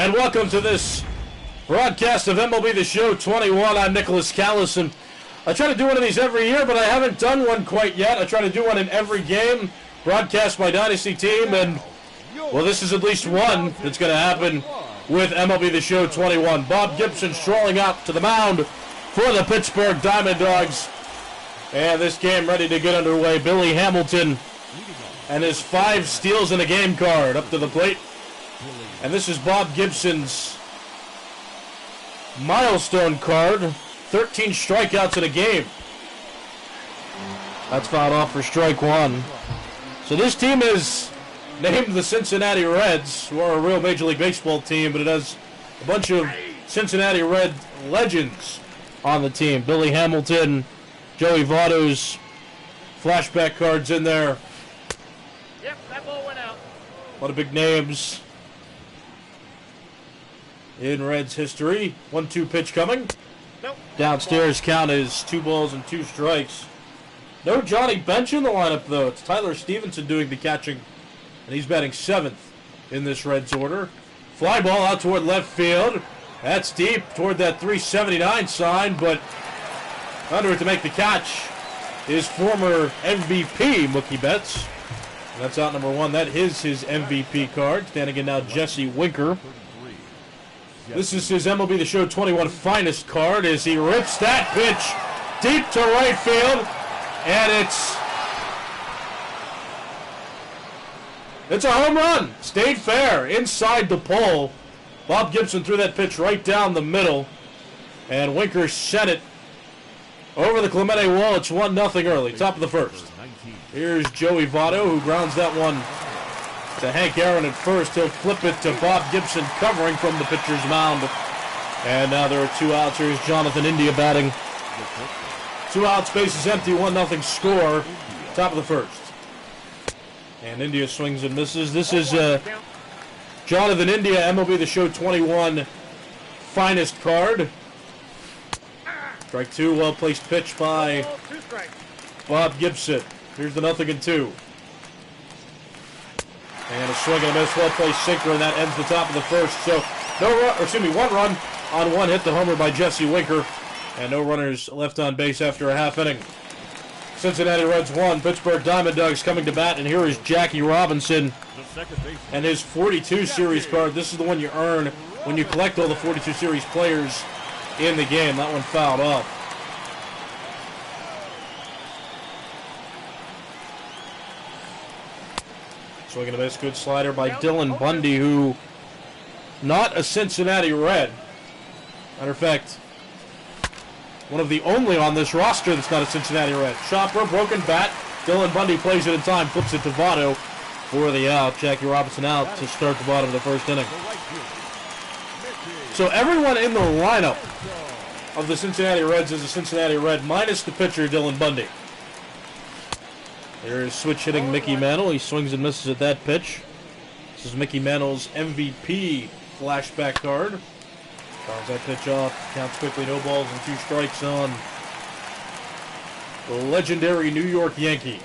And welcome to this broadcast of MLB The Show 21. I'm Nicholas Callison. I try to do one of these every year, but I haven't done one quite yet. I try to do one in every game, broadcast my Dynasty team, and, well, this is at least one that's going to happen with MLB The Show 21. Bob Gibson strolling out to the mound for the Pittsburgh Dawgs. And this game ready to get underway. Billy Hamilton and his 5 steals in a game card up to the plate. And this is Bob Gibson's milestone card. 13 strikeouts in a game. That's fouled off for strike one. So this team is named the Cincinnati Reds, who are a real Major League Baseball team, but it has a bunch of Cincinnati Red legends on the team. Billy Hamilton, Joey Votto's flashback cards in there. Yep, that ball went out. A lot of big names in Reds history. 1-2 pitch coming. Nope. Downstairs count is 2 balls and 2 strikes. No Johnny Bench in the lineup, though. It's Tyler Stevenson doing the catching, and he's batting 7th in this Reds order. Fly ball out toward left field. That's deep toward that 379 sign, but under it to make the catch is former MVP Mookie Betts. And that's out number 1. That is his MVP card. Standing in now, Jesse Winker. This is his MLB The Show 21 finest card as he rips that pitch deep to right field. And it's a home run. Stayed fair inside the pole. Bob Gibson threw that pitch right down the middle. And Winker sent it over the Clemente wall. It's 1-0 early, top of the first. Here's Joey Votto, who grounds that one to Hank Aaron at first. He'll flip it to Bob Gibson, covering from the pitcher's mound. And now there are 2 outs. Here's Jonathan India batting. 2 outs, bases empty, 1-0 score. Top of the first. And India swings and misses. This is Jonathan India, MLB The Show 21 finest card. Strike 2, well-placed pitch by Bob Gibson. Here's the 0-2. And a swing and a miss, well-placed sinker, and that ends the top of the first. So, 1 run on 1 hit, the homer by Jesse Winker, and no runners left on base after a half inning. Cincinnati Reds 1, Pittsburgh Dawgs coming to bat, and here is Jackie Robinson and his 42 series card. This is the one you earn when you collect all the 42 series players in the game. That one fouled off. Swinging a miss, good slider by Dylan Bundy, who not a Cincinnati Red. Matter of fact, one of the only on this roster that's not a Cincinnati Red. Chopper, broken bat. Dylan Bundy plays it in time, flips it to Votto for the out. Jackie Robinson out to start the bottom of the first inning. So everyone in the lineup of the Cincinnati Reds is a Cincinnati Red, minus the pitcher, Dylan Bundy. There's switch-hitting Mickey Mantle. He swings and misses at that pitch. This is Mickey Mantle's MVP flashback card. Fouls that pitch off. Counts quickly, no balls and 2 strikes on the legendary New York Yankee.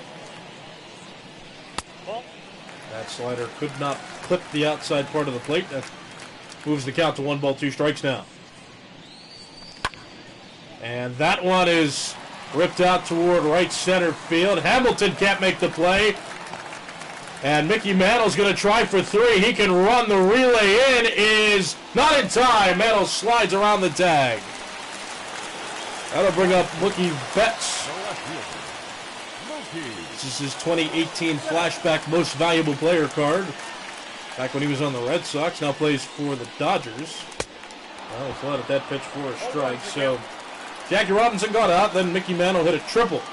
That slider could not clip the outside part of the plate. That moves the count to 1 ball, 2 strikes now. And that one is ripped out toward right center field. Hamilton can't make the play. And Mickey Mantle's going to try for 3. He can run the relay in. Is not in time. Mantle slides around the tag. That'll bring up Mookie Betts. This is his 2018 flashback most valuable player card. Back when he was on the Red Sox. Now plays for the Dodgers. Well, he flatted that pitch for a strike. So Jackie Robinson got out, then Mickey Mantle hit a triple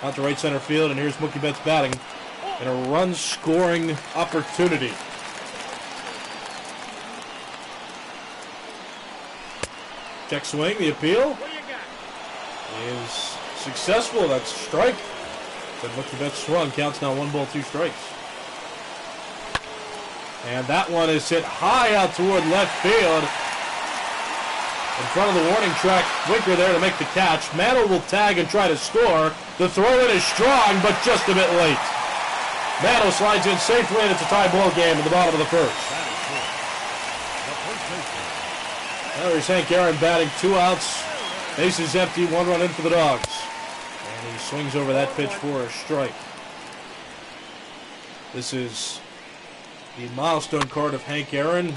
out to right center field, and here's Mookie Betts batting in a run-scoring opportunity. Check swing, the appeal is successful. That's a strike. But Mookie Betts swung, counts now 1 ball, 2 strikes. And that one is hit high out toward left field. In front of the warning track, Winker there to make the catch. Mantle will tag and try to score. The throw-in is strong, but just a bit late. Mantle slides in safely, and it's a tie ball game at the bottom of the first. Now here's Hank Aaron batting, 2 outs. Bases empty, 1 run in for the Dawgs. And he swings over that pitch for a strike. This is the milestone card of Hank Aaron.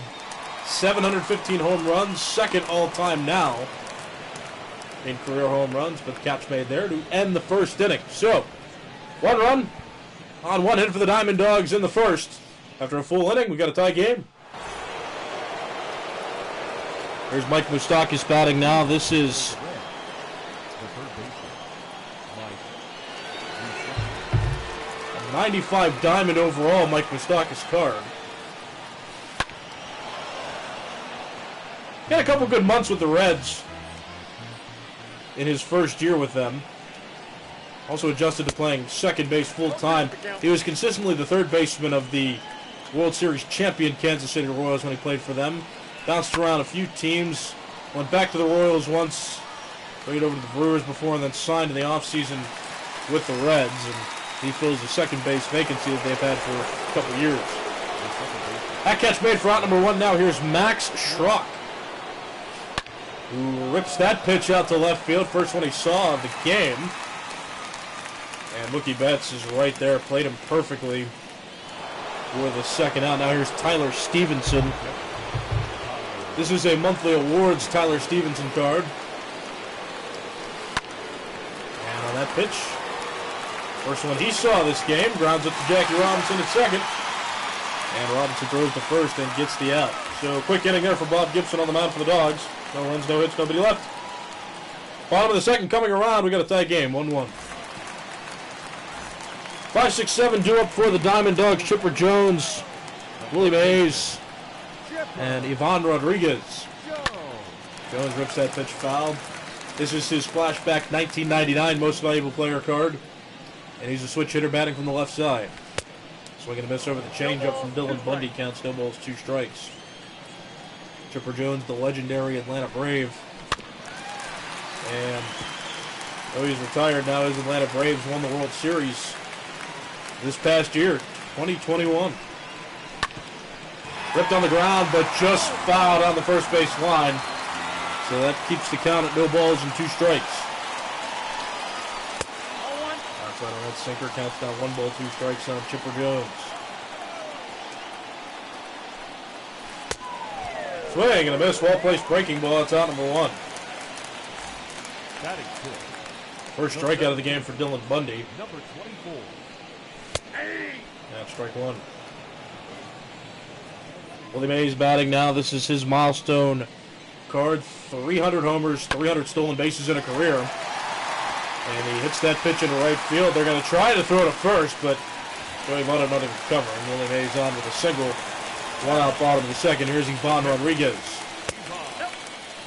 715 home runs, 2nd all-time now in career home runs, but the catch made there to end the 1st inning. So, 1 run on 1 hit for the Diamond Dogs in the 1st. After a full inning, we got a tie game. There's Mike Moustakas batting now. This is a 95 Diamond overall Mike Moustakas card. He had a couple good months with the Reds in his 1st year with them. Also adjusted to playing second base full-time. He was consistently the 3rd baseman of the World Series champion Kansas City Royals when he played for them. Bounced around a few teams. Went back to the Royals once. Played over to the Brewers before and then signed in the offseason with the Reds. And he fills the second base vacancy that they've had for a couple years. That catch made for out number 1 now. Here's Max Schrock, who rips that pitch out to left field. First one he saw of the game. And Mookie Betts is right there. Played him perfectly with a 2nd out. Now here's Tyler Stevenson. This is a monthly awards Tyler Stevenson card. And on that pitch, first one he saw this game, grounds it to Jackie Robinson at 2nd. And Robinson throws to 1st and gets the out. So quick inning there for Bob Gibson on the mound for the Dawgs. No runs, no hits, nobody left. Bottom of the 2nd coming around, we got a tie game, 1-1. 5, 6, 7 due up for the Diamond Dogs. Chipper Jones, Willie Mays, and Ivan Rodriguez. Jones rips that pitch foul. This is his flashback 1999 most valuable player card. And he's a switch hitter batting from the left side. Swinging a miss over the changeup from Dylan Bundy. Counts no balls, 2 strikes. Chipper Jones, the legendary Atlanta Brave. And though he's retired now, his Atlanta Braves won the World Series this past year, 2021. Ripped on the ground, but just fouled on the first base line. So that keeps the count at no balls and 2 strikes. Outside on that sinker, counts down 1 ball, 2 strikes on Chipper Jones. Swing and a miss, well-placed breaking ball. It's out number 1. First strikeout of the game for Dylan Bundy. Number 24. That's strike 1. Willie Mays batting now. This is his milestone card. 300 homers, 300 stolen bases in a career. And he hits that pitch into right field. They're going to try to throw to first, but Joey Votto nothing covering. Willie Mays on with a single. 1 out bottom of the 2nd. Here's Ivan Rodriguez.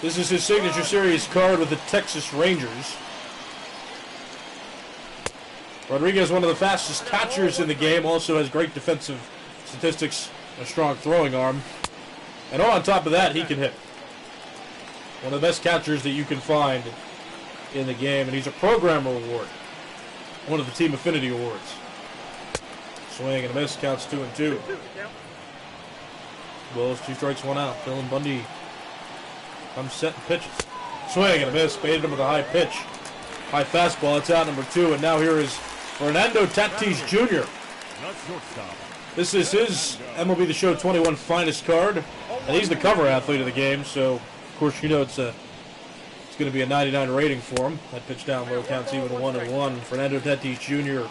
This is his signature series card with the Texas Rangers. Rodriguez, one of the fastest catchers in the game, also has great defensive statistics, a strong throwing arm. And on top of that, he can hit. One of the best catchers that you can find in the game, and he's a Programmer Award, one of the Team Affinity Awards. Swing and a miss, counts 2-2. Balls, 2 strikes, 1 out. Dylan Bundy comes set and pitches. Swing and a miss, baited him with a high pitch. High fastball, it's out number 2, and now here is Fernando Tatis Jr. This is his MLB The Show 21 finest card, and he's the cover athlete of the game, so of course you know it's going to be a 99 rating for him. That pitch down low counts even 1-1. Fernando Tatis Jr.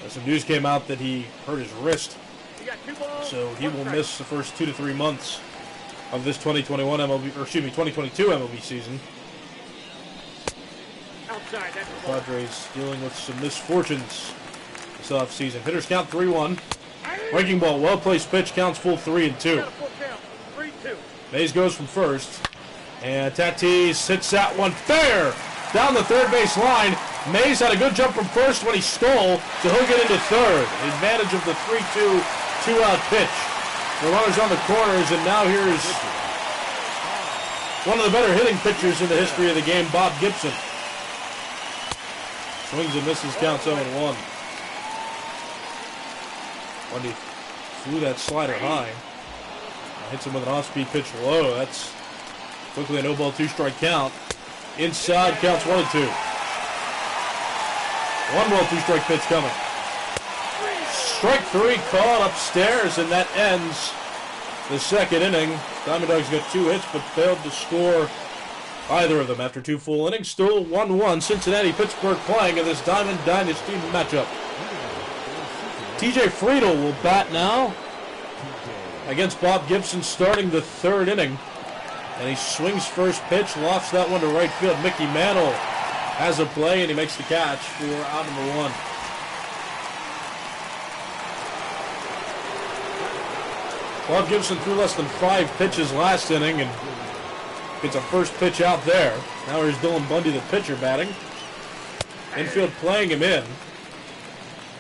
Some news came out that he hurt his wrist, so he will miss the first 2 to 3 months of this 2021 2022 MLB season. Padres dealing with some misfortunes this offseason. Hitters count 3-1. Breaking ball, well-placed pitch, counts full 3-2. Mays goes from first. And Tatis hits that one fair down the third base line. Mays had a good jump from first when he stole, so he'll get into third. Advantage of the 3-2 two-out pitch. The runners on the corners, and now here's one of the better hitting pitchers in the history of the game, Bob Gibson. Swings and misses, counts 0-1. Bundy flew that slider high. Hits him with an off-speed pitch low. That's quickly a no-ball, two-strike count. Inside, counts 1-2. 1-ball, two-strike pitch coming. Strike 3 called upstairs, and that ends the second inning. Diamond Dogs got 2 hits, but failed to score either of them after 2 full innings. Still 1-1. Cincinnati, Pittsburgh playing in this Diamond Dynasty matchup. TJ Friedel will bat now against Bob Gibson, starting the 3rd inning. And he swings first pitch, lofts that one to right field. Mickey Mantle has a play, and he makes the catch for out number 1. Bob Gibson threw less than 5 pitches last inning and gets a first pitch out there. Now here's Dylan Bundy, the pitcher, batting. Infield playing him in,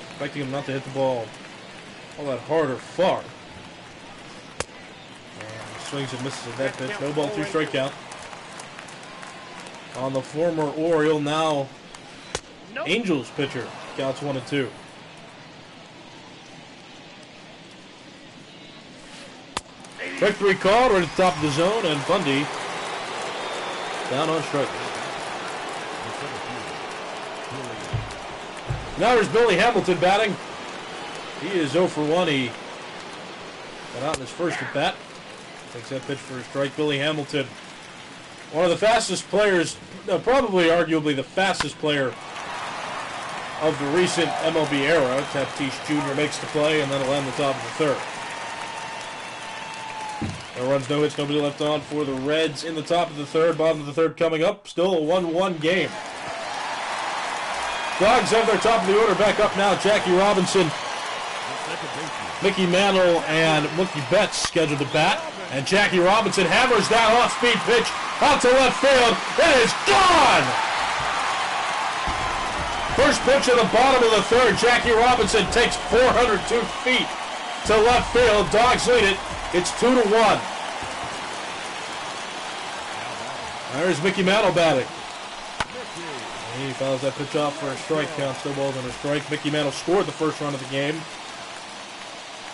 expecting him not to hit the ball all that hard or far. And swings and misses at that pitch. No ball, 2-strike count. On the former Oriole, now Angels pitcher. Counts 1-2. Strike 3 called right at the top of the zone, and Bundy down on strike. Now there's Billy Hamilton batting. He is 0 for 1. He got out in his first at bat. Takes that pitch for a strike. Billy Hamilton, one of the fastest players, probably arguably the fastest player of the recent MLB era. Tatis Jr. makes the play, and then he'll end the top of the 3rd. No runs, no hits, nobody left on for the Reds in the top of the 3rd. Bottom of the 3rd coming up. Still a 1-1 game. Dawgs have their top of the order back up now. Jackie Robinson, Mickey Mantle, and Mookie Betts scheduled to bat. And Jackie Robinson hammers that off-speed pitch out to left field. It is gone! First pitch of the bottom of the 3rd. Jackie Robinson takes 402 feet to left field. Dawgs lead it. It's 2-1. There's Mickey Mantle batting. He fouls that pitch off for a strike. Counts 2 balls and a strike. Mickey Mantle scored the first run of the game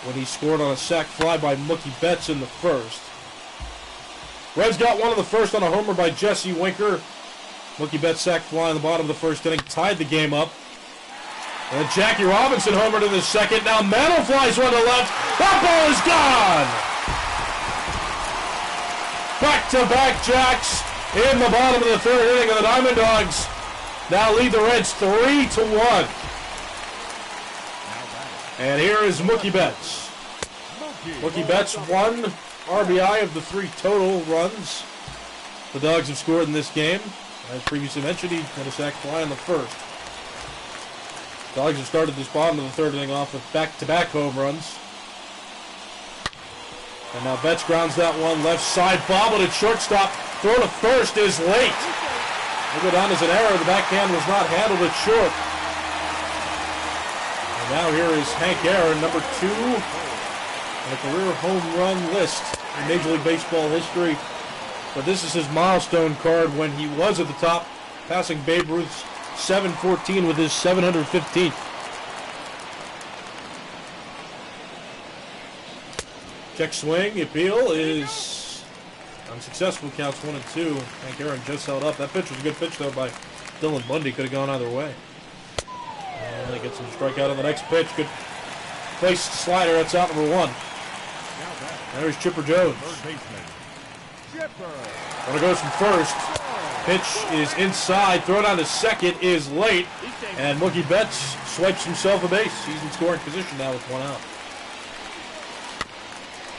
when he scored on a sac fly by Mookie Betts in the 1st. Reds got one in the 1st on a homer by Jesse Winker. Mookie Betts sac fly in the bottom of the 1st inning tied the game up. And Jackie Robinson homered in the 2nd. Now Mantle flies one to left. That ball is gone! Back-to-back jacks in the bottom of the 3rd inning, and the Diamond Dogs now lead the Reds 3-1. And here is Mookie Betts. Mookie Betts, 1 RBI of the 3 total runs the Dogs have scored in this game. As previously mentioned, he had a sac fly in the 1st. Dogs have started this bottom of the 3rd inning off with back-to-back home runs. And now Betts grounds that one left side, bobbled at shortstop. Throw to first is late. Will go down as an error. The backhand was not handled at short. And now here is Hank Aaron, number 2 on a career home run list in Major League Baseball history. But this is his milestone card when he was at the top, passing Babe Ruth's 714 with his 715th. Check swing, appeal is unsuccessful, counts 1-2. Hank Aaron just held up. That pitch was a good pitch, though, by Dylan Bundy. Could have gone either way. And he gets him to strike out on the next pitch. Good placed slider. That's out number 1. There's Chipper Jones. Runner goes from first. Pitch is inside. Throw down to second is late. And Mookie Betts swipes himself a base. He's in scoring position now with 1 out.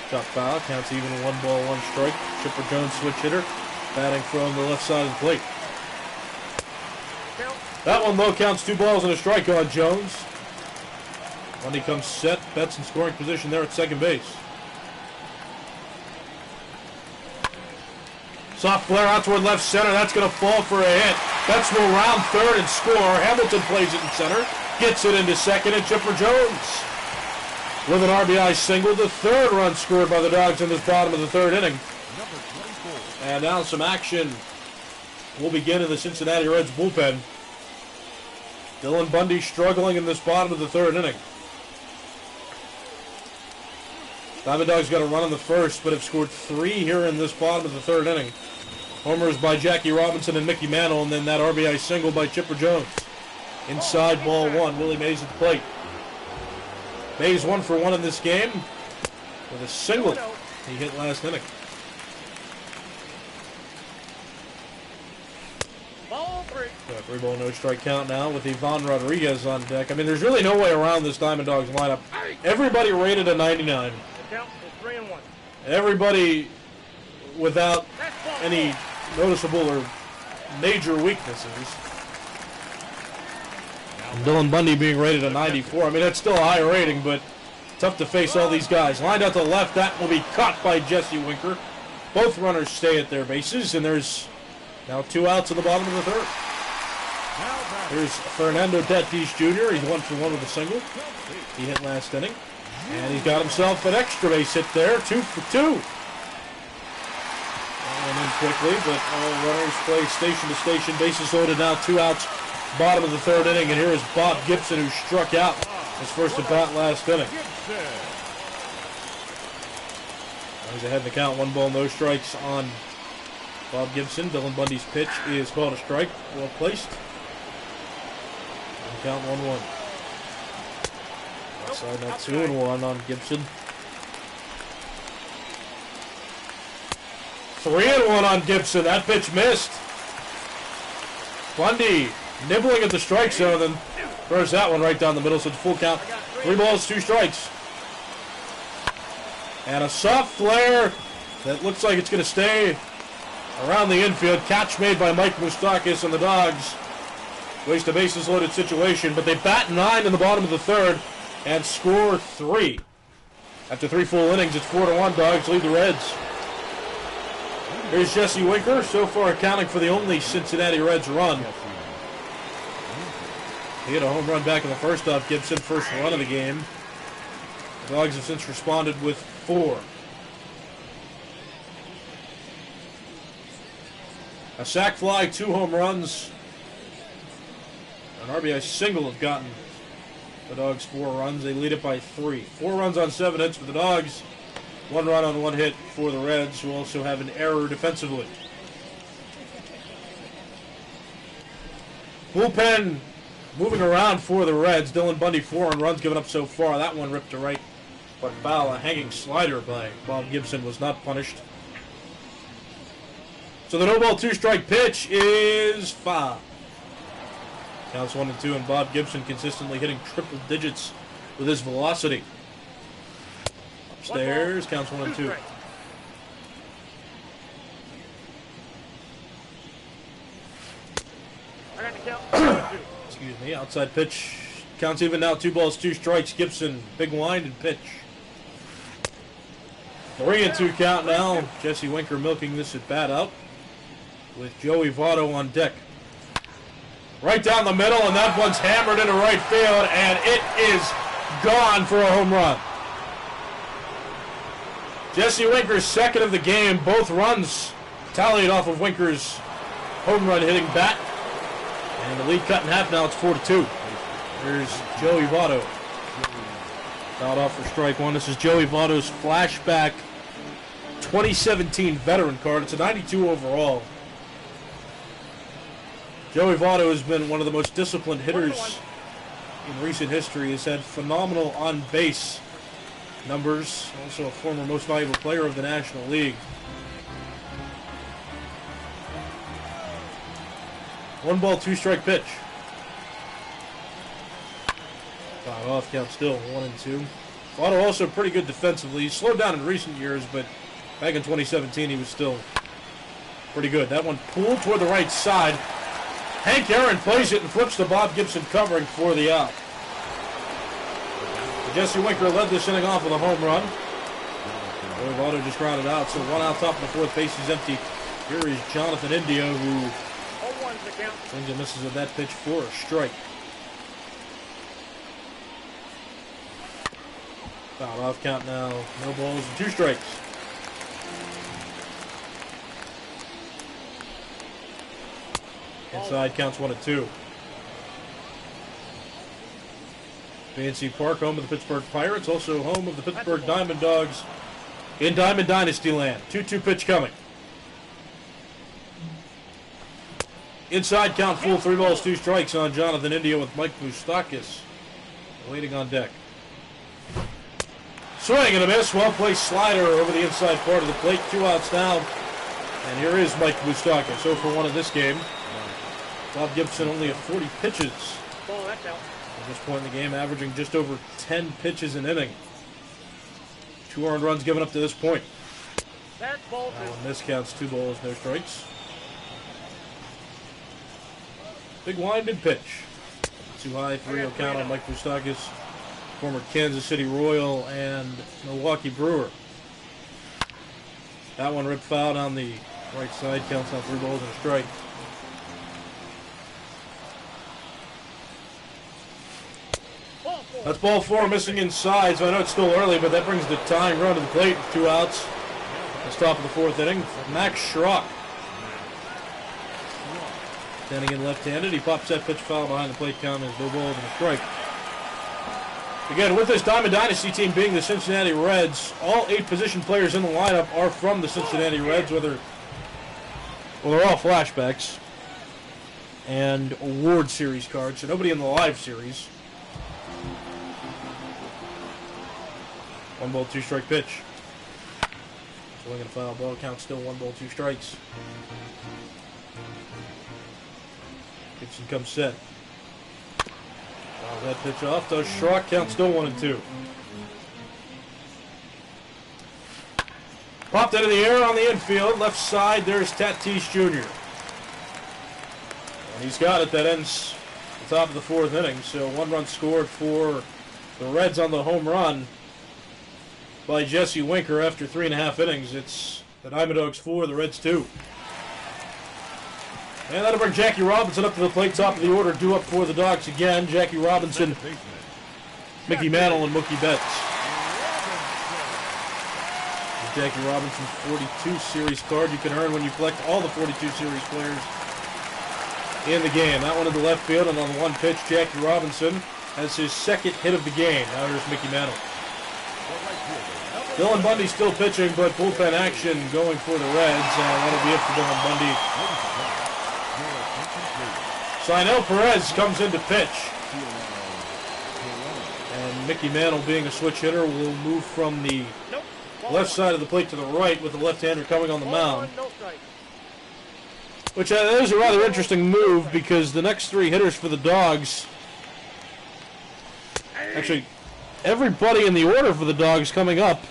Shot foul, counts even, 1 ball, 1 strike. Chipper Jones, switch hitter, batting from the left side of the plate. That one, though, counts 2 balls and a strike on Jones. When he comes set, Betts in scoring position there at second base. Soft flare out toward left center. That's going to fall for a hit. Betts will round third and score. Hamilton plays it in center, gets it into second, and Chipper Jones with an RBI single, the 3rd run scored by the Dogs in this bottom of the 3rd inning. And now some action will begin in the Cincinnati Reds bullpen. Dylan Bundy struggling in this bottom of the 3rd inning. Diamond Dogs got a run in the first, but have scored 3 here in this bottom of the third inning. Homers by Jackie Robinson and Mickey Mantle, and then that RBI single by Chipper Jones. Inside ball 1, Willie Mays at the plate. Mays 1 for 1 in this game with a single he hit last inning. Ball 3. 3-ball, no strike count now with Ivan Rodriguez on deck. I mean, there's really no way around this Diamond Dogs lineup. Everybody rated a 99. The count is 3-1. Everybody without any noticeable or major weaknesses. And Dylan Bundy being rated a 94. I mean, that's still a high rating, but tough to face all these guys. Lined out to the left, that will be caught by Jesse Winker. Both runners stay at their bases, and there's now 2 outs in the bottom of the third. Here's Fernando Tatis Jr. He's 1 for 1 with a single. He hit last inning. And he's got himself an extra base hit there, 2 for 2. And in quickly, but all runners play station to station. Bases loaded now, 2 outs, bottom of the third inning. And here is Bob Gibson, who struck out his first at bat last inning. He's ahead in the count, 1 ball, no strikes on Bob Gibson. Dylan Bundy's pitch is called a strike, well placed. And count 1-1. Outside that 2-1 on Gibson. 3-1 on Gibson. That pitch missed. Bundy nibbling at the strike zone, then throws that one right down the middle, so it's full count. 3 balls, 2 strikes. And a soft flare that looks like it's going to stay around the infield. Catch made by Mike Moustakas and the Dawgs. Waste a bases loaded situation, but they bat 9 in the bottom of the third and score 3. After 3 full innings, it's 4-1. Dawgs lead the Reds. Here's Jesse Winker, so far accounting for the only Cincinnati Reds run. He hit a home run back in the first off Gibson, first run of the game. The Dawgs have since responded with 4. A sac fly, 2 home runs. An RBI single have gotten the Dawgs 4 runs. They lead it by 3. 4 runs on 7 hits for the Dawgs. 1 run on 1 hit for the Reds, who also have an error defensively. Bullpen moving around for the Reds. Dylan Bundy 4 on runs given up so far. That one ripped to right, but foul. A hanging slider by Bob Gibson was not punished. So the no-ball 2-strike pitch is foul. Counts 1-2, and Bob Gibson consistently hitting triple digits with his velocity. Upstairs, counts 1-2. Excuse me, outside pitch. Counts even now, 2 balls, 2 strikes. Gibson, big wind and pitch. 3-2 count now. Jesse Winker milking this at bat out with Joey Votto on deck. Right down the middle, and that one's hammered into right field, and it is gone for a home run. Jesse Winker's second of the game. Both runs tallied off of Winker's home run hitting bat. And the lead cut in half now. It's 4-2. Here's Joey Votto. Fouled off for strike 1. This is Joey Votto's flashback 2017 veteran card. It's a 92 overall. Joey Votto has been one of the most disciplined hitters in recent history. Has had phenomenal on-base numbers. Also a former most valuable player of the National League. 1 ball, 2-strike pitch. Foul off, count still 1-2. Votto also pretty good defensively. He's slowed down in recent years, but back in 2017 he was still pretty good. That one pulled toward the right side. Hank Aaron plays it and flips to Bob Gibson covering for the out. Jesse Winker led this inning off with a home run. Joey Votto just grounded out, so 1 out, top of the 4th, base is empty. Here is Jonathan Indio, who swings and misses with that pitch for a strike. Foul off, count now. No balls and 2 strikes. Inside, counts 1-2. PNC Park, home of the Pittsburgh Pirates, also home of the Pittsburgh Diamond Dogs in Diamond Dynasty land. 2-2 pitch coming. Inside count full, 3 balls, 2 strikes on Jonathan India with Mike Moustakis waiting on deck. Swing and a miss, well-placed slider over the inside part of the plate. 2 outs now, and here is Mike Moustakis, 0 for 1 in this game. Bob Gibson only at 40 pitches Ball, that's out. at this point in the game, averaging just over 10 pitches an inning. 2 earned runs given up to this point. That's ball 2. And this counts 2 balls, no strikes. Big winded pitch. Too high, 3-0 count on Mike Moustakis, former Kansas City Royal and Milwaukee Brewer. That one ripped foul on the right side, counts on 3 balls and a strike. Ball 4. That's ball 4, missing inside, so I know it's still early, but that brings the tying run to the plate with 2 outs. That's top of the 4th inning. Max Schrock. Standing in left-handed, he pops that pitch foul behind the plate, count as no balls and a strike. Again, with this Diamond Dynasty team being the Cincinnati Reds, all 8 position players in the lineup are from the Cincinnati Reds, well, they're all flashbacks and award series cards, so nobody in the live series. 1 ball, 2 strike pitch. Swing and a foul ball, count still 1 ball, 2 strikes. Gibson comes set. Fouls that pitch off. Does Schrock, count still 1 and 2. Popped into the air on the infield. Left side, there's Tatis Jr. And he's got it. That ends the top of the 4th inning. So 1 run scored for the Reds on the home run by Jesse Winker after 3.5 innings. It's the Diamond Dogs 4, the Reds 2. And that'll bring Jackie Robinson up to the plate, top of the order, due up for the Dogs again. Jackie Robinson, Mickey Mantle, and Mookie Betts. The Jackie Robinson 42 series card you can earn when you collect all the 42 series players in the game. That one in the left field, and on the 1 pitch, Jackie Robinson has his 2nd hit of the game. Now here's Mickey Mantle. Dylan Bundy still pitching, but bullpen action going for the Reds, and that'll be it for Dylan Bundy. Sinel Perez comes in to pitch. And Mickey Mantle, being a switch hitter, will move from the left side of the plate to the right with the left-hander coming on the mound. Which is a rather interesting move because the next 3 hitters for the Dogs, actually, everybody in the order for the Dogs coming up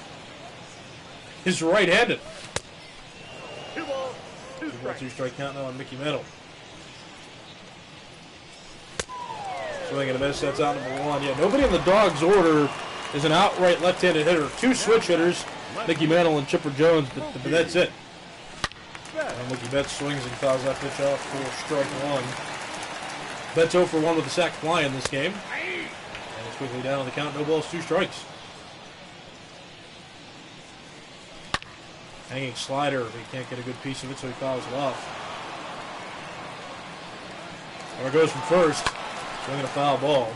is right-handed. 2 balls, 2 strikes. 2 strike count now on Mickey Mantle. Swing and a miss, that's out number 1. Yeah, nobody in the Dogs order is an outright left-handed hitter. 2 switch hitters, Mickey Mantle and Chipper Jones, but that's it. And Mookie Betts swings and fouls that pitch off for strike 1. Betts 0 for 1 with a sac fly in this game. And it's quickly down on the count, no balls, 2 strikes. Hanging slider, but he can't get a good piece of it, so he fouls it off. There goes from first. Swinging a foul ball.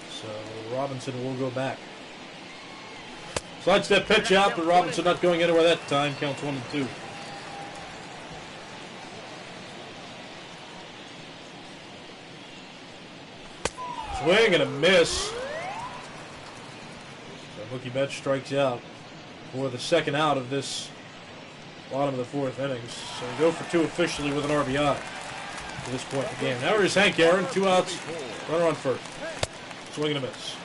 So Robinson will go back. Sidestep pitch out, but Robinson not going anywhere that time. Counts 1 and 2. Swing and a miss. So Mookie Betts strikes out for the 2nd out of this bottom of the 4th innings. So we go for 2 officially with an RBI. To this point in the game. Now here's Hank Aaron, 2 outs, runner on first. Swing and a miss.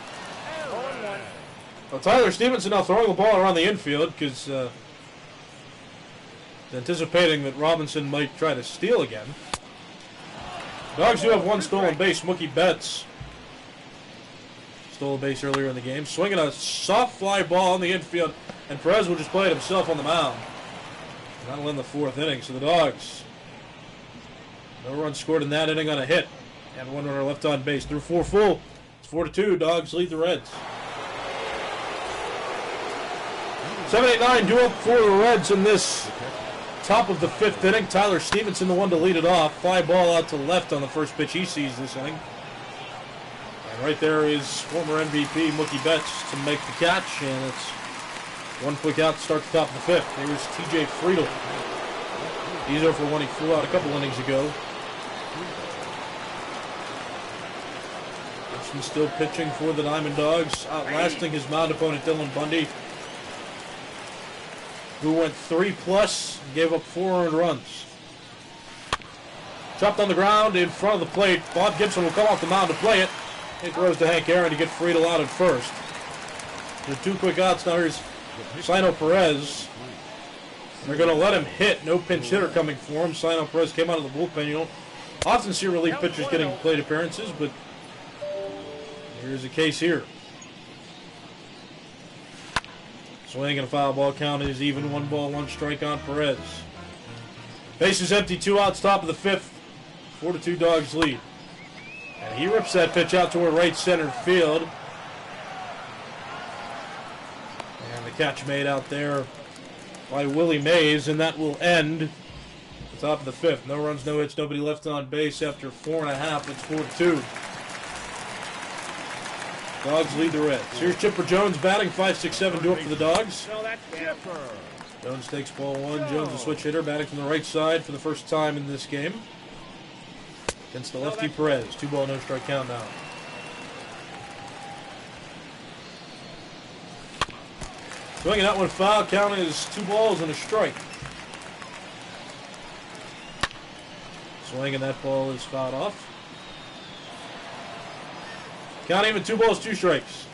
Well, Tyler Stevenson now throwing the ball around the infield because anticipating that Robinson might try to steal again. Dogs do have 1 stolen base. Mookie Betts stole a base earlier in the game. Swinging a soft fly ball in the infield, and Perez will just play it himself on the mound. And that'll end the 4th inning. So the Dogs, no runs scored in that inning on a hit. And 1 runner left on base. Through 4 full. It's 4-2. Dogs lead the Reds. 7-8-9 duel for the Reds in this top of the 5th inning. Tyler Stevenson, the one to lead it off. Fly ball out to left on the first pitch he sees this inning. And right there is former MVP Mookie Betts to make the catch, and it's one quick out to start the top of the fifth. Here's TJ Friedel. He's over one. He flew out a couple innings ago. He's still pitching for the Diamond Dogs, outlasting his mound opponent Dylan Bundy, who went 3+ and gave up 4 earned runs. Chopped on the ground in front of the plate. Bob Gibson will come off the mound to play it. He throws to Hank Aaron to get Friedel out at first. The 2 quick outs. Now here's Sino Perez. They're going to let him hit. No pinch hitter coming for him. Sino Perez came out of the bullpen. You don't often see relief pitchers getting plate appearances, but here's the case here. Swing and a foul ball count is even. 1 ball, 1 strike on Perez. Bases empty, 2 outs, top of the fifth. 4-2 Dogs lead. And he rips that pitch out toward right center field. And the catch made out there by Willie Mays, and that will end the top of the fifth. No runs, no hits, nobody left on base after 4.5. It's 4-2. Dogs lead the Reds. Here's Chipper Jones batting, 5-6-7 do it for the Dogs. Jones takes ball 1. Jones, a switch hitter, batting from the right side for the first time in this game against the lefty Perez. 2 ball, no strike count now. Swinging out one foul, count is 2 balls and a strike. Swinging that ball is fouled off. Count even 2 balls, 2 strikes.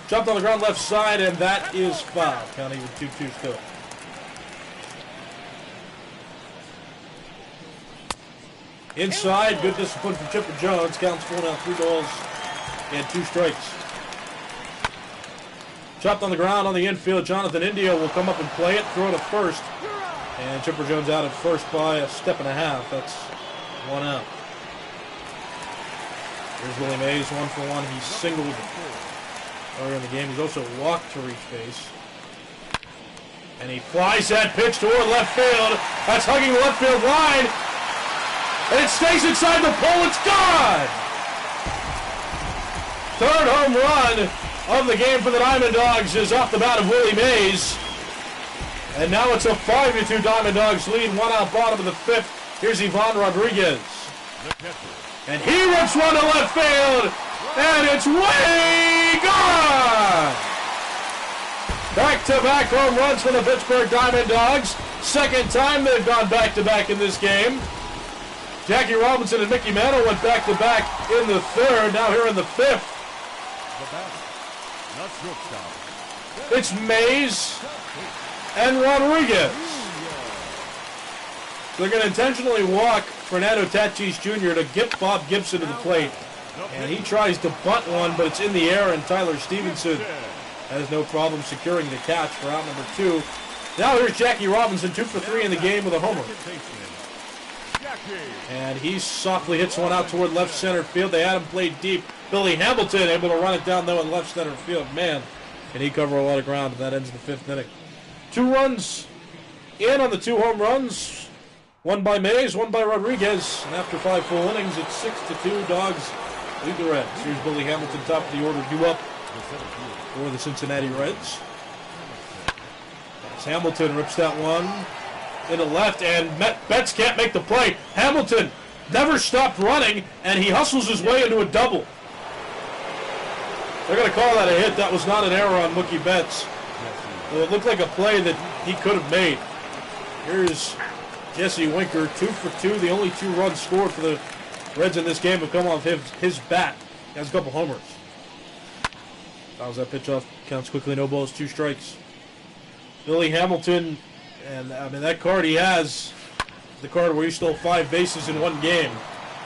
Chopped on the ground left side, and that is foul. Count even 2-2 still. Inside, good discipline from Chipper Jones. Counts 4 now, 3 balls and 2 strikes. Chopped on the ground on the infield. Jonathan India will come up and play it, throw it to first. And Chipper Jones out at first by 1.5 steps. That's 1 out. Here's Willie Mays, 1 for 1. He's singled earlier in the game. He's also walked to reach base. And he flies that pitch toward left field. That's hugging the left field line. And it stays inside the pole. It's gone! 3rd home run of the game for the Diamond Dogs is off the bat of Willie Mays. And now it's a 5-2 Diamond Dogs lead. 1 out, bottom of the 5th. Here's Ivan Rodriguez. And he rips one to left field. And it's way gone! Back-to-back home runs for the Pittsburgh Diamond Dogs. 2nd time they've gone back-to-back in this game. Jackie Robinson and Mickey Mantle went back-to-back in the 3rd. Now here in the 5th. It's Mays and Rodriguez. So they're going to intentionally walk Fernando Tatis Jr. to get Bob Gibson to the plate. And he tries to bunt one, but it's in the air, and Tyler Stevenson has no problem securing the catch for out number 2. Now here's Jackie Robinson, 2 for 3 in the game with a homer. And he softly hits one out toward left center field. They had him played deep. Billy Hamilton able to run it down, though, in left center field. Man, can he cover a lot of ground, and that ends the 5th inning. 2 runs in on the 2 home runs. 1 by Mays, 1 by Rodriguez. And after 5 full innings, it's 6-2. Dogs lead the Reds. Here's Billy Hamilton, top of the order, due up for the Cincinnati Reds. As Hamilton rips that one into left, and Betts can't make the play. Hamilton never stopped running, and he hustles his way into a double. They're going to call that a hit. That was not an error on Mookie Betts. It looked like a play that he could have made. Here's Jesse Winker, 2 for 2. The only 2 runs scored for the Reds in this game have come off his bat. He has a couple homers. Fouls that pitch off. Counts quickly, no balls, 2 strikes. Billy Hamilton, and I mean that card he has, the card where he stole 5 bases in 1 game.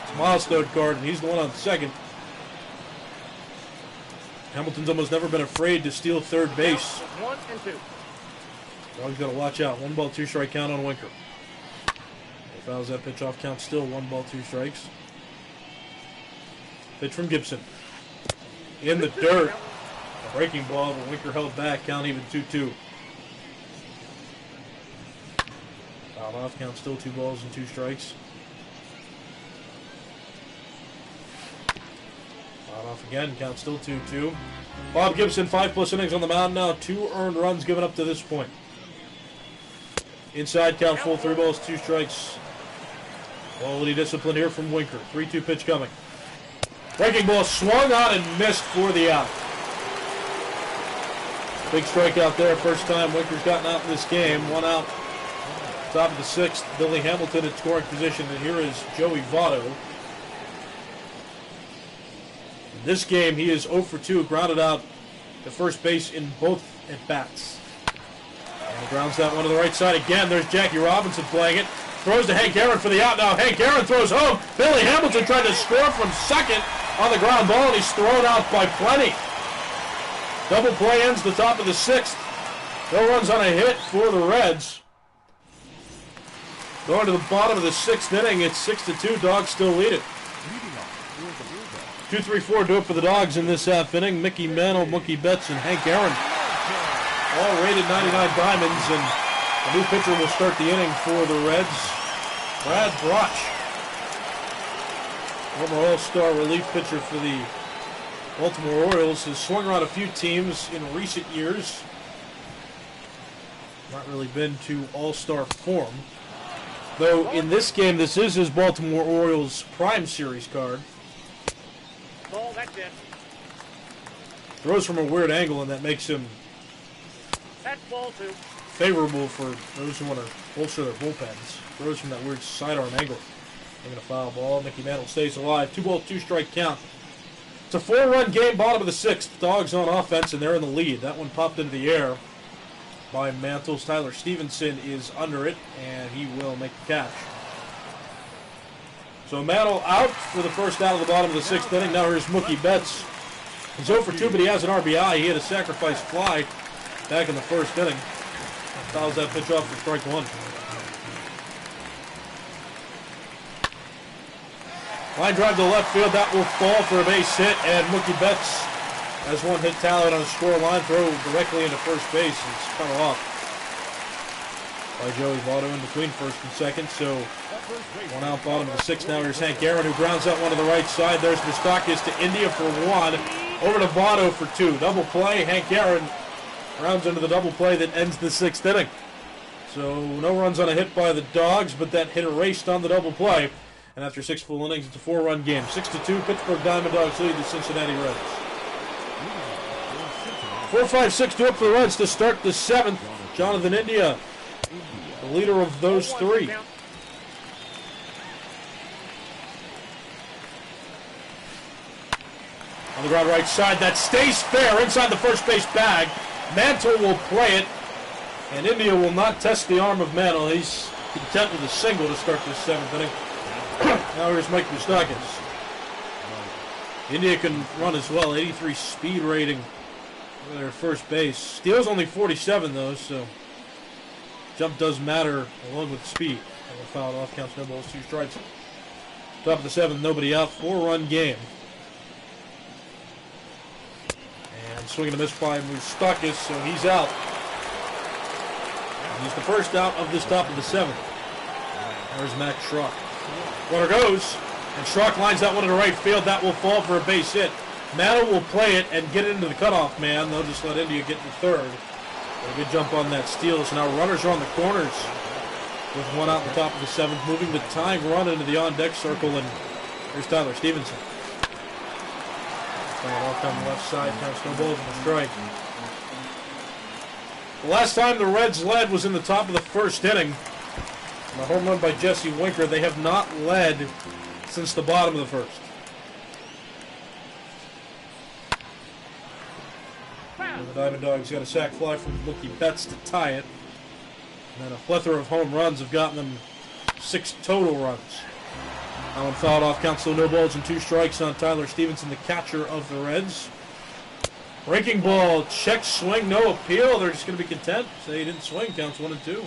It's a milestone card, and he's the one on second. Hamilton's almost never been afraid to steal 3rd base. 1 and 2. Dog's got to watch out. 1 ball, 2 strike count on Winker. He fouls that pitch off. Count still 1 ball, 2 strikes. Pitch from Gibson. In the dirt. A breaking ball, but Winker held back. Count even 2-2. Fouled off. Count still 2 balls and 2 strikes. Fouled off again. Count still 2-2. Bob Gibson, 5+ innings on the mound now. 2 earned runs given up to this point. Inside count full, 3 balls, 2 strikes. Quality discipline here from Winker. 3-2 pitch coming. Breaking ball swung on and missed for the out. Big strikeout there. First time Winker's gotten out in this game. 1 out. Top of the 6th. Billy Hamilton at scoring position. And here is Joey Votto. In this game, he is 0 for 2. Grounded out to first base in both at-bats. And grounds that one to the right side again. There's Jackie Robinson playing it. Throws to Hank Aaron for the out now. Hank Aaron throws home. Billy Hamilton tried to score from second on the ground ball, and he's thrown out by plenty. Double play ends the top of the 6th. No runs on a hit for the Reds. Going to the bottom of the 6th inning, it's 6-2. Dawgs still lead it. 2-3-4 do it for the Dawgs in this half inning. Mickey Mantle, Mookie Betts, and Hank Aaron all rated 99 diamonds, and a new pitcher will start the inning for the Reds. Brad Broch, former All-Star relief pitcher for the Baltimore Orioles, has swung around a few teams in recent years. Not really been to All-Star form. Though in this game, this is his Baltimore Orioles Prime Series card. Ball, that's it. Throws from a weird angle, and that makes him That's ball 2. favorable for those who want to bolster their bullpens. Throws from that weird sidearm angle. Making a foul ball. Mickey Mantle stays alive. 2-ball, 2-strike count. It's a 4-run game, bottom of the 6th. Dawgs on offense, and they're in the lead. That one popped into the air by Mantles. Tyler Stevenson is under it, and he will make the catch. So Mantle out for the first out of the bottom of the 6th inning. Now here's Mookie Betts. He's 0 for 2, but he has an RBI. He had a sacrifice fly back in the 1st inning. Fouls that pitch off for strike 1. Line drive to left field. That will fall for a base hit, and Mookie Betts has one hit tallied on the score line. Throw directly into first base. It's cut off by Joey Votto in between first and second. So 1 out, bottom of the 6th. Now here's Hank Aaron, who grounds out one to the right side. There's Moustakas to India for 1. Over to Votto for 2. Double play. Hank Aaron rounds into the double play that ends the 6th inning. So no runs on a hit by the Dawgs, but that hit erased on the double play. And after 6 full innings, it's a 4-run game. 6-2, Pittsburgh Diamond Dogs lead the Cincinnati Reds. 4-5-6 do it for the Reds to start the 7th. Jonathan India, the leader of those 3. On the ground right side, that stays fair inside the first base bag. Mantle will play it, and India will not test the arm of Mantle. He's content with a single to start this 7th inning. Now here's Mike Moustakas. India can run as well, 83 speed rating for their first base. Steals only 47 though, so jump does matter along with speed. Fouled off, counts no balls, 2 strikes. Top of the 7th, nobody out, 4-run game. And swinging a miss by Moustakas, so he's out. And he's the first out of this top of the 7th. There's Max Schrock. Runner goes, and Schrock lines that one into right field. That will fall for a base hit. Mantle will play it and get it into the cutoff man. They'll just let India get to third. A good jump on that steal. So now runners are on the corners with 1 out in the top of the 7th, moving the tying run into the on-deck circle, and here's Tyler Stevenson. Off down the left side, counts no balls and a strike. The last time the Reds led was in the top of the 1st inning. And a home run by Jesse Winker. They have not led since the bottom of the 1st. And the Diamond Dogs got a sac fly from Mookie Betts to tie it. And then a plethora of home runs have gotten them 6 total runs. That one fouled off, counts no balls and 2 strikes on Tyler Stevenson, the catcher of the Reds. Breaking ball, check swing, no appeal. They're just going to be content. Say he didn't swing, counts 1 and 2.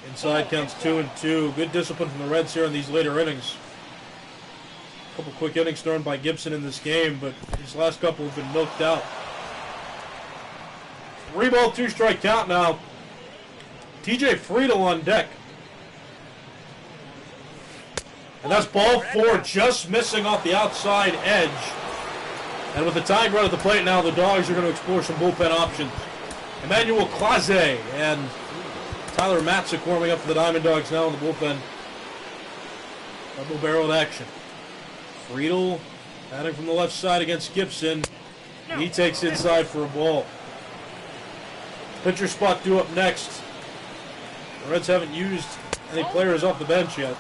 Inside counts 2 and 2. Good discipline from the Reds here in these later innings. A couple quick innings thrown by Gibson in this game, but his last couple have been milked out. 3-ball, 2-strike count now. TJ Friedel on deck. And that's ball 4, just missing off the outside edge. And with the tying run at the plate now, the Dawgs are going to explore some bullpen options. Emmanuel Clase and Tyler Matzik warming up for the Diamond Dogs now in the bullpen. Double-barreled action. Friedel batting from the left side against Gibson. He takes inside for a ball. Pitcher spot due up next. The Reds haven't used any players off the bench yet.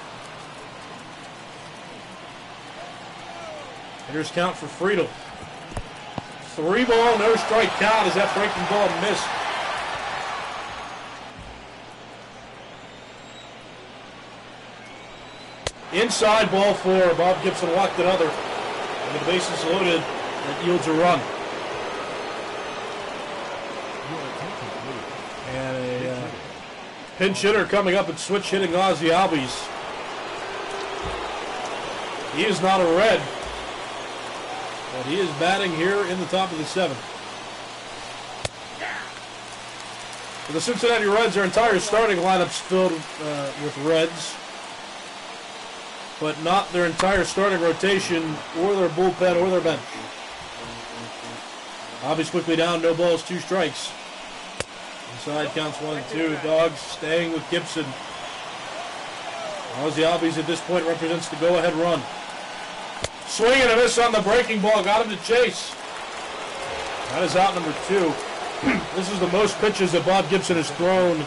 Hitters count for Friedel. 3-ball, no strike count as that breaking ball missed. Inside, ball 4. Bob Gibson walked another. And with the bases loaded, that yields a run. And a pinch hitter coming up and switch hitting Ozzie Albies. He is not a Red, but he is batting here in the top of the 7th. For the Cincinnati Reds, their entire starting lineup's filled with Reds, but not their entire starting rotation or their bullpen or their bench. Albies quickly down, no balls, 2 strikes. Inside counts 1 and 2. Dawgs staying with Gibson. Ozzie Albies at this point represents the go-ahead run. Swing and a miss on the breaking ball. Got him to chase. That is out number 2. This is the most pitches that Bob Gibson has thrown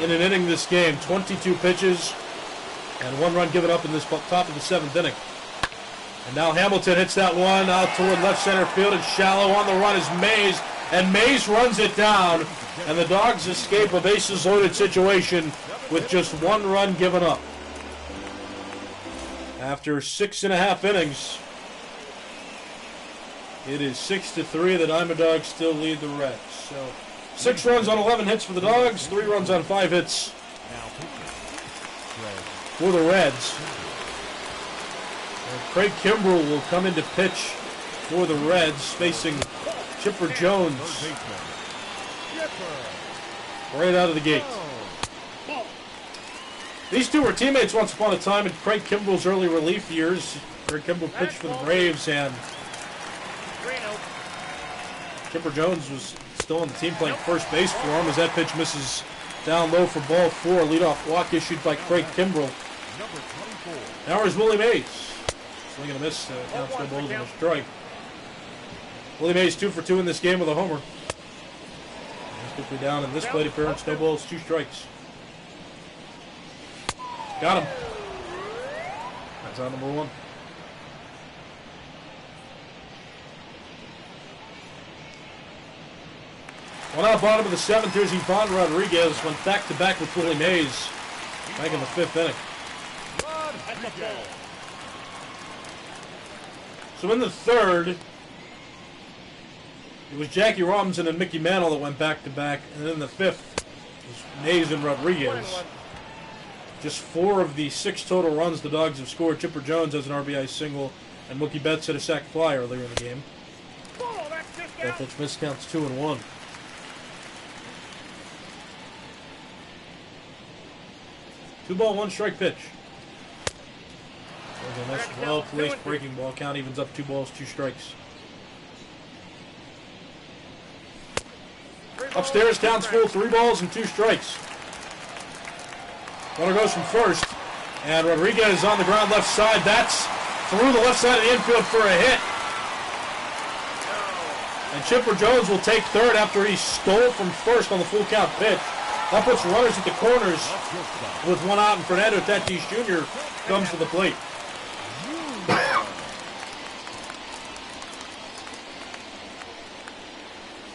in an inning this game. 22 pitches and 1 run given up in this top of the 7th inning. And now Hamilton hits that one out toward left center field. It's shallow. On the run is Mays. And Mays runs it down. And the Dawgs escape a bases loaded situation with just 1 run given up. After 6.5 innings, it is 6-3. The Diamond Dogs still lead the Reds. So 6 runs on 11 hits for the Dawgs, 3 runs on 5 hits for the Reds. And Craig Kimbrell will come in to pitch for the Reds, facing Chipper Jones right out of the gate. These two were teammates once upon a time in Craig Kimbrell's early relief years. Craig Kimbrell pitched for the Braves, and Chipper Jones was still on the team playing first base for him as that pitch misses down low for ball 4. Leadoff walk issued by Craig Kimbrell. Now is Willie Mays. Swing and a miss. Counts no balls and a strike. Willie Mays 2 for 2 in this game with a homer. He's quickly down in this plate appearance. No balls, 2 strikes. Got him. That's out number 1. One out bottom of the 7th. Here's Ivan Rodriguez. Went back-to-back with Willie Mays back in the 5th inning. So in the 3rd, it was Jackie Robinson and Mickey Mantle that went back-to-back. And in the 5th, it was Mays and Rodriguez. Just 4 of the 6 total runs the Dawgs have scored. Chipper Jones has an RBI single, and Mookie Betts hit a sac fly earlier in the game. That pitch miss counts 2 and 1. Two ball, 1 strike pitch. There's a nice, well-placed breaking ball. Count evens up 2 balls, 2 strikes. Upstairs counts full, 3 balls and 2 strikes. Runner goes from first, and Rodriguez is on the ground left side. That's through the left side of the infield for a hit. And Chipper Jones will take 3rd after he stole from first on the full count pitch. That puts runners at the corners with 1 out, and Fernando Tatis Jr. comes to the plate.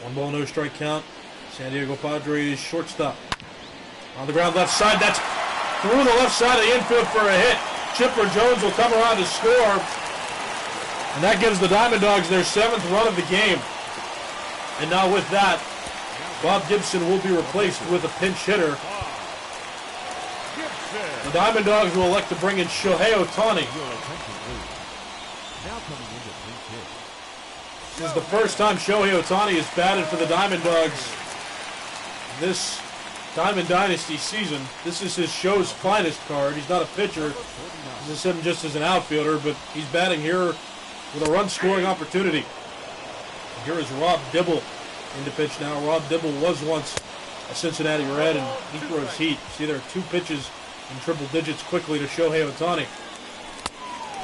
One ball, no strike count. San Diego Padres shortstop. On the ground left side, that's through the left side of the infield for a hit. Chipper Jones will come around to score. And that gives the Diamond Dogs their 7th run of the game. And now with that, Bob Gibson will be replaced with a pinch hitter. The Diamond Dogs will elect to bring in Shohei Ohtani. This is the first time Shohei Ohtani has batted for the Diamond Dogs this Diamond Dynasty season. This is his show's finest card. He's not a pitcher. This is him just as an outfielder, but he's batting here with a run-scoring opportunity. And here is Rob Dibble into pitch now. Rob Dibble was once a Cincinnati Red, and he throws heat. See, there are 2 pitches in triple digits quickly to Shohei Ohtani.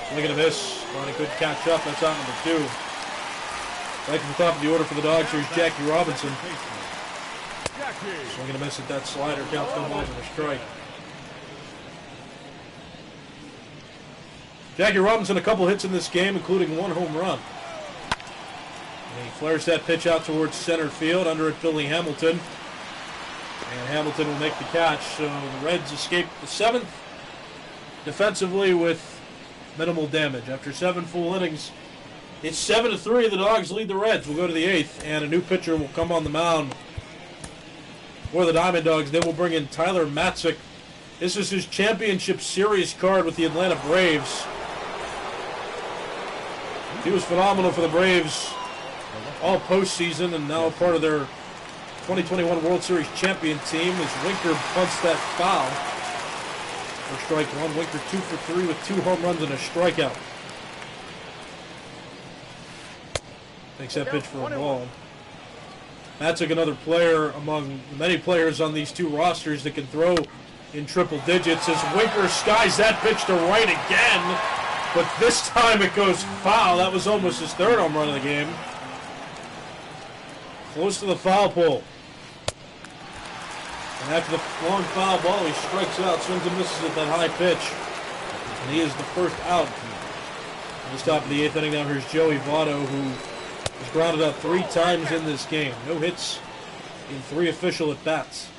Swing and a miss. Ohtani couldn't catch up. That's out number 2. Right to the top of the order for the Dogs, here's Jackie Robinson. Swing and a miss at that slider. Counts no balls and a strike. Jackie Robinson, a couple hits in this game, including 1 home run. And he flares that pitch out towards center field. Under it, Billy Hamilton. And Hamilton will make the catch. So the Reds escape the 7th defensively with minimal damage. After 7 full innings, it's 7-3. The Dogs lead the Reds. We'll go to the 8th, and a new pitcher will come on the mound for the Diamond Dogs. They will bring in Tyler Matzik. This is his championship series card with the Atlanta Braves. He was phenomenal for the Braves all postseason and now part of their 2021 World Series champion team as Winker bunts that foul for strike 1. Winker 2 for 3 with 2 home runs and a strikeout. Takes that pitch for a ball. Matzik, another player among the many players on these 2 rosters that can throw in triple digits as Winker skies that pitch to right again, but this time it goes foul. That was almost his 3rd home run of the game. Close to the foul pole. And after the long foul ball, he strikes out, swings and misses at that high pitch. And he is the first out. At the top of the 8th inning now, here's Joey Votto, who was grounded out 3 times in this game. No hits in 3 official at-bats.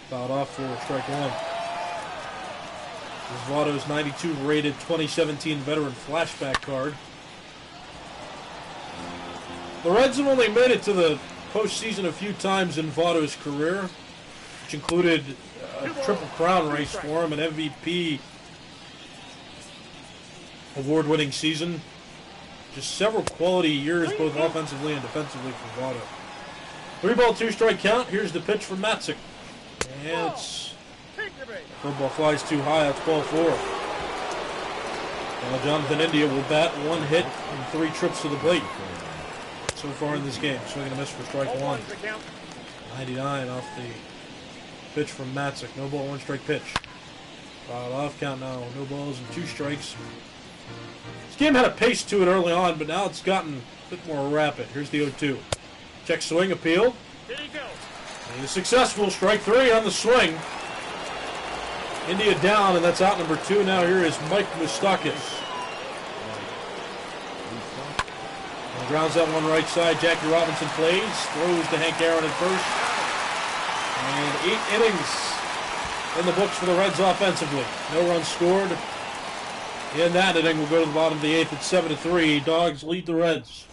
Fouled off for strike 1. This is Votto's 92 rated 2017 veteran flashback card. The Reds have only made it to the postseason a few times in Votto's career, which included a Triple Crown race for him, an MVP award-winning season. Just several quality years, both offensively and defensively for Votto. 3-ball, 2-strike count. Here's the pitch from Matzik. And it's curveball flies too high. That's ball 4. Now Jonathan India will bat 1 hit and 3 trips to the plate so far in this game. Swing and a miss for strike 1. 99 off the pitch from Matzik. No ball, 1-strike pitch. Fouled off, count now. No balls and 2 strikes. This game had a pace to it early on, but now it's gotten a bit more rapid. Here's the 0-2. Check swing, appeal. Here he goes. He is successful. Strike 3 on the swing. India down, and that's out number 2. Now here is Mike Moustakas. And grounds that one right side. Jackie Robinson plays. Throws to Hank Aaron at first. And 8 innings in the books for the Reds offensively. No runs scored. In that inning, we'll go to the bottom of the 8th at 7-3. Dogs lead the Reds.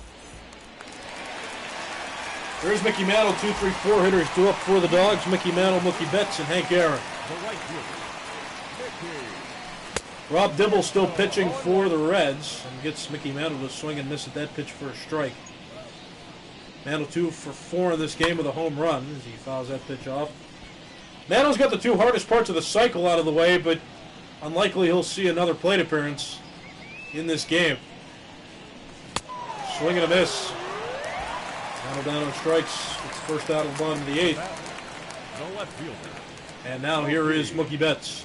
There's Mickey Mantle, 2, 3, 4 hitters due up for the Dogs. Mickey Mantle, Mookie Betts, and Hank Aaron. Rob Dibble still pitching for the Reds and gets Mickey Mantle to swing and miss at that pitch for a strike. Mantle 2 for 4 in this game with a home run as he fouls that pitch off. Mantle's got the 2 hardest parts of the cycle out of the way, but unlikely he'll see another plate appearance in this game. Swing and a miss. Mantle down on strikes. It's the first out of the bottom of the 8th. And now here is Mookie Betts.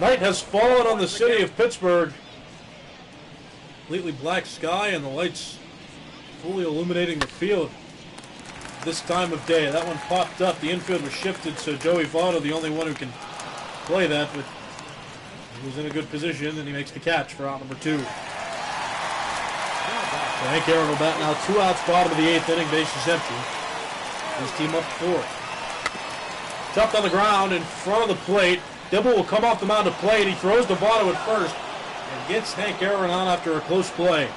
Night has fallen on the city of Pittsburgh. Completely black sky and the lights fully illuminating the field this time of day. That one popped up. The infield was shifted, so Joey Votto, the only one who can play that, but he was in a good position, and he makes the catch for out number 2. So Hank Aaron will bat now 2 outs, bottom of the 8th inning, bases empty. His team up 4. Chopped on the ground in front of the plate. Dibble will come off the mound to play, and he throws to Votto at first and gets Hank Aaron on after a close play.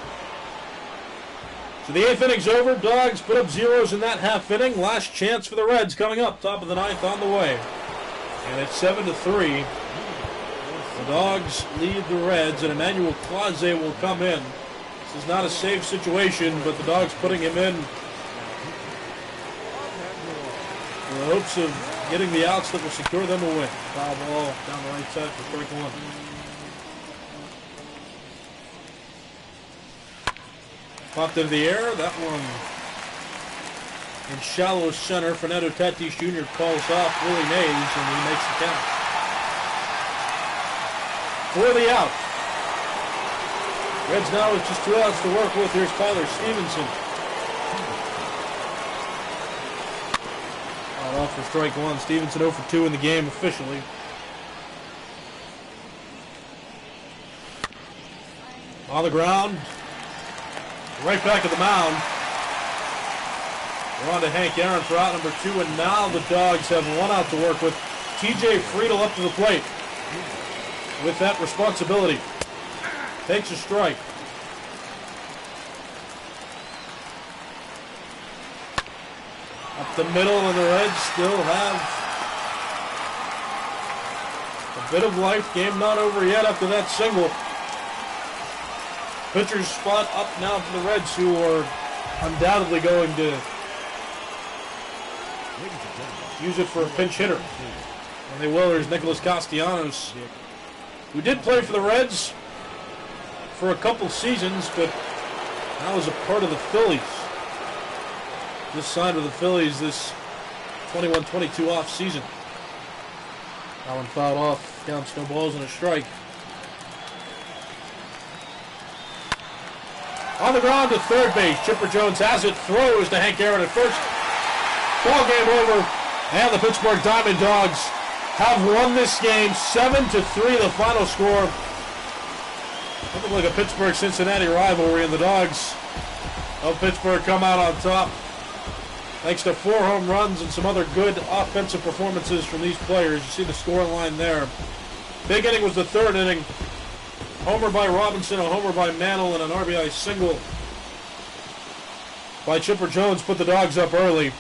So the 8th inning's over. Dogs put up zeros in that half inning. Last chance for the Reds coming up. Top of the 9th on the way. And it's 7-3. The Dogs lead the Reds, and Emmanuel Clase will come in. This is not a safe situation, but the Dogs putting him in the hopes of getting the outs that will secure them a win. Foul ball down the right side for strike one. Popped into the air. That one in shallow center. Fernando Tatis Jr. calls off Willie Mays, and he makes the count. For the out. Reds now with just 2 outs to work with. Here's Tyler Stevenson. Off for strike one. Stevenson 0 for 2 in the game officially. On the ground. Right back at the mound. We're on to Hank Aaron for out number 2, and now the Dogs have 1 out to work with. TJ Friedel up to the plate with that responsibility. Takes a strike. Up the middle, and the Reds still have a bit of life. Game not over yet after that single. Pitcher's spot up now for the Reds, who are undoubtedly going to use it for a pinch hitter. And they will. There's Nicholas Castellanos, who did play for the Reds for a couple seasons, but now is a part of the Phillies. Just signed with the Phillies this 21-22 off season. That one fouled off. Counts no balls and a strike. On the ground to third base. Chipper Jones has it. Throws to Hank Aaron at first. Ball game over. And the Pittsburgh Diamond Dogs have won this game 7-3, the final score. Looking like a Pittsburgh-Cincinnati rivalry, and the Dogs of Pittsburgh come out on top. Thanks to 4 home runs and some other good offensive performances from these players. You see the score line there. Big inning was the 3rd inning. Homer by Robinson, a homer by Mantle, and an RBI single by Chipper Jones put the Dogs up early.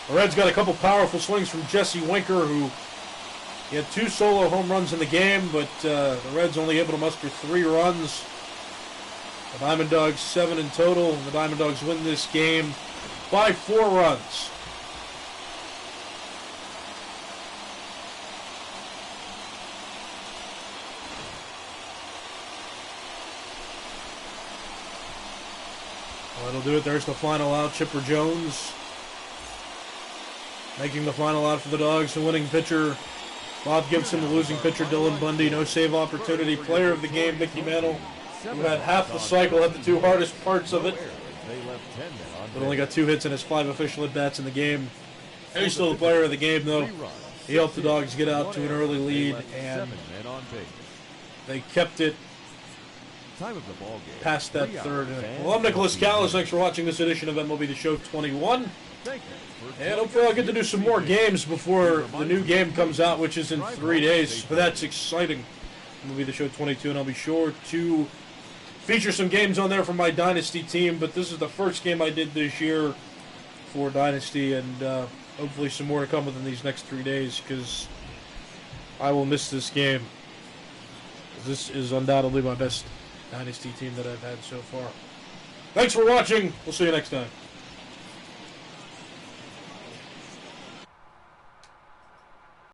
The Reds got a couple powerful swings from Jesse Winker, who he had 2 solo home runs in the game, but the Reds only able to muster 3 runs. The Diamond Dogs 7 in total, and the Diamond Dogs win this game by 4 runs. Well, that'll do it. There's the final out. Chipper Jones making the final out for the Dogs. The winning pitcher, Bob Gibson. The losing pitcher, Dylan Bundy. No save opportunity. Player of the game, Mickey Mantle, who had half the cycle, had the 2 hardest parts of it, but only got 2 hits in his 5 official at-bats in the game. He's still the player of the game, though. He helped the Dogs get out to an early lead, and they kept it past that 3rd inning. Well, I'm Nicholas Callis. Thanks for watching this edition of MLB The Show 21. And hopefully I'll get to do some more games before the new game comes out, which is in 3 days. But that's exciting. MLB The Show 22, and I'll be sure to feature some games on there from my Dynasty team. But this is the first game I did this year for Dynasty, and hopefully some more to come within these next 3 days, because I will miss this game. This is undoubtedly my best Dynasty team that I've had so far. Thanks for watching. We'll see you next time.